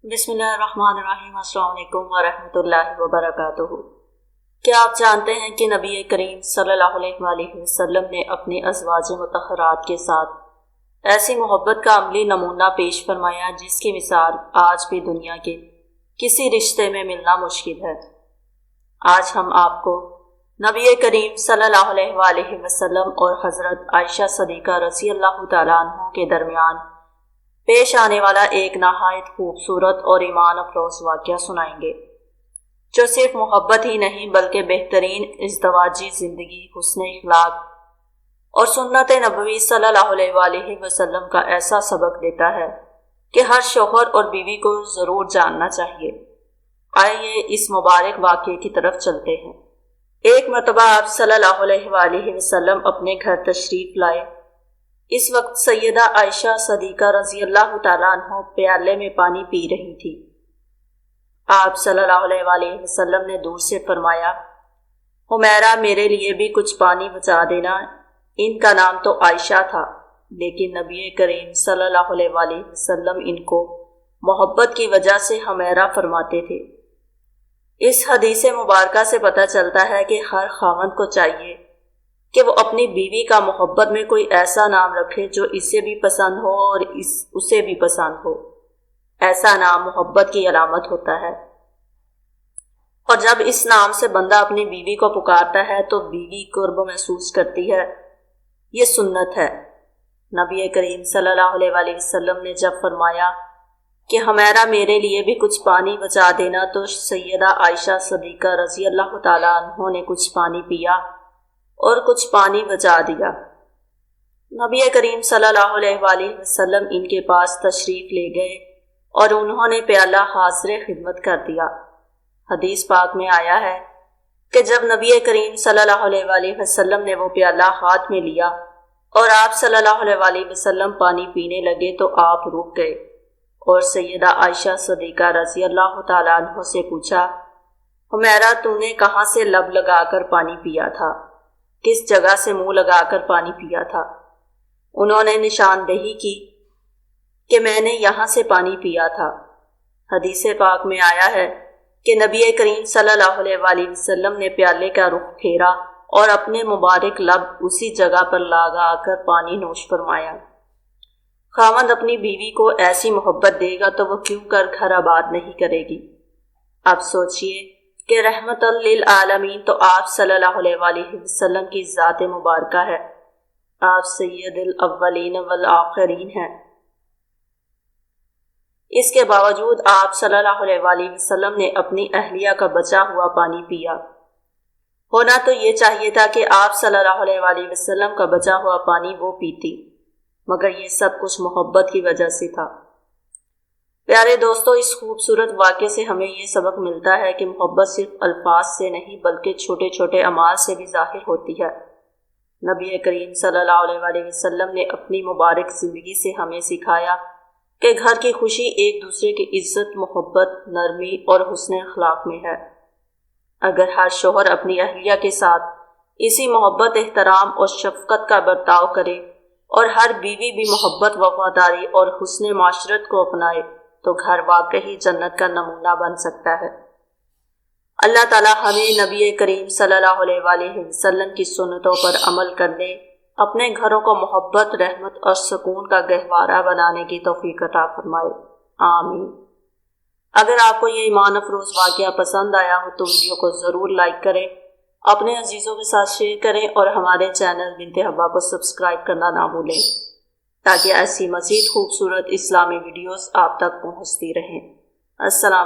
بسم اللہ الرحمن الرحیم۔ السلام علیکم ورحمۃ اللہ وبرکاتہ۔ کیا آپ جانتے ہیں کہ نبی کریم صلی اللہ علیہ وآلہ وسلم نے اپنی ازواج مطہرات کے ساتھ ایسی محبت کا عملی نمونہ پیش فرمایا جس کی مثال آج بھی دنیا کے کسی رشتے میں ملنا مشکل ہے۔ آج ہم آپ کو نبی کریم صلی اللہ علیہ وآلہ وسلم اور حضرت عائشہ صدیقہ رضی اللہ تعالیٰ عنہ کے درمیان پیش آنے والا ایک نہایت خوبصورت اور ایمان افروز واقعہ سنائیں گے، جو صرف محبت ہی نہیں بلکہ بہترین ازدواجی زندگی، حسن اخلاق اور سنت نبوی صلی اللہ علیہ وآلہ وسلم کا ایسا سبق دیتا ہے کہ ہر شوہر اور بیوی کو ضرور جاننا چاہیے۔ آئیے اس مبارک واقعے کی طرف چلتے ہیں۔ ایک مرتبہ آپ صلی اللہ علیہ وآلہ وسلم اپنے گھر تشریف لائے۔ اس وقت سیدہ عائشہ صدیقہ رضی اللہ تعالیٰ عنہ پیالے میں پانی پی رہی تھی۔ آپ صلی اللہ علیہ وآلہ وسلم نے دور سے فرمایا، حمیرہ میرے لیے بھی کچھ پانی بچا دینا۔ ان کا نام تو عائشہ تھا، لیکن نبی کریم صلی اللہ علیہ وآلہ وسلم ان کو محبت کی وجہ سے حمیرہ فرماتے تھے۔ اس حدیث مبارکہ سے پتہ چلتا ہے کہ ہر خاوند کو چاہیے کہ وہ اپنی بیوی کا محبت میں کوئی ایسا نام رکھے جو اسے بھی پسند ہو اور اسے بھی پسند ہو۔ ایسا نام محبت کی علامت ہوتا ہے، اور جب اس نام سے بندہ اپنی بیوی کو پکارتا ہے تو بیوی قرب محسوس کرتی ہے۔ یہ سنت ہے۔ نبی کریم صلی اللہ علیہ وآلہ وسلم نے جب فرمایا کہ حمیرہ میرے لیے بھی کچھ پانی بچا دینا، تو سیدہ عائشہ صدیقہ رضی اللہ تعالیٰ عنہ نے کچھ پانی پیا اور کچھ پانی بچا دیا۔ نبی کریم صلی اللہ علیہ وآلہ وسلم ان کے پاس تشریف لے گئے اور انہوں نے پیالہ حاضر خدمت کر دیا۔ حدیث پاک میں آیا ہے کہ جب نبی کریم صلی اللہ علیہ وآلہ وسلم نے وہ پیالہ ہاتھ میں لیا اور آپ صلی اللہ علیہ وآلہ وسلم پانی پینے لگے تو آپ رک گئے اور سیدہ عائشہ صدیقہ رضی اللہ تعالیٰ عنہ سے پوچھا، حمیرہ تو نے کہاں سے لب لگا کر پانی پیا تھا؟ کس جگہ سے منہ لگا کر پانی پیا تھا؟ انہوں نے نشاندہی کی کہ میں نے یہاں سے پانی پیا تھا۔ حدیث پاک میں آیا ہے کہ نبی کریم صلی اللہ علیہ وآلہ وسلم نے پیالے کا رخ پھیرا اور اپنے مبارک لب اسی جگہ پر لگا کر پانی نوش فرمایا۔ خاوند اپنی بیوی کو ایسی محبت دے گا تو وہ کیوں کر گھر آباد نہیں کرے گی؟ اب سوچئے کہ رحمت للعالمین تو آپ صلی اللہ علیہ وآلہ وسلم کی ذات مبارکہ ہے۔ آپ سید الاولین والآخرین ہیں۔ اس کے باوجود آپ صلی اللہ علیہ وآلہ وسلم نے اپنی اہلیہ کا بچا ہوا پانی پیا۔ ہونا تو یہ چاہیے تھا کہ آپ صلی اللہ علیہ وآلہ وسلم کا بچا ہوا پانی وہ پیتی، مگر یہ سب کچھ محبت کی وجہ سے تھا۔ پیارے دوستو، اس خوبصورت واقعے سے ہمیں یہ سبق ملتا ہے کہ محبت صرف الفاظ سے نہیں بلکہ چھوٹے چھوٹے اعمال سے بھی ظاہر ہوتی ہے۔ نبی کریم صلی اللہ علیہ وآلہ وسلم نے اپنی مبارک زندگی سے ہمیں سکھایا کہ گھر کی خوشی ایک دوسرے کی عزت، محبت، نرمی اور حسن اخلاق میں ہے۔ اگر ہر شوہر اپنی اہلیہ کے ساتھ اسی محبت، احترام اور شفقت کا برتاؤ کرے اور ہر بیوی بھی محبت، وفاداری اور حسن معاشرت کو اپنائے تو گھر واقعی جنت کا نمونہ بن سکتا ہے۔ اللہ تعالیٰ ہمیں نبی کریم صلی اللہ علیہ وآلہ وسلم کی سنتوں پر عمل کرنے، اپنے گھروں کو محبت، رحمت اور سکون کا گہوارہ بنانے کی توفیق عطا فرمائے، آمین۔ اگر آپ کو یہ ایمان افروز واقعہ پسند آیا ہو تو ویڈیو کو ضرور لائک کریں، اپنے عزیزوں کے ساتھ شیئر کریں اور ہمارے چینل بنت حبہ کو سبسکرائب کرنا نہ بھولیں تاکہ ایسی مزید خوبصورت اسلامی ویڈیوز آپ تک پہنچتی رہیں۔ السلام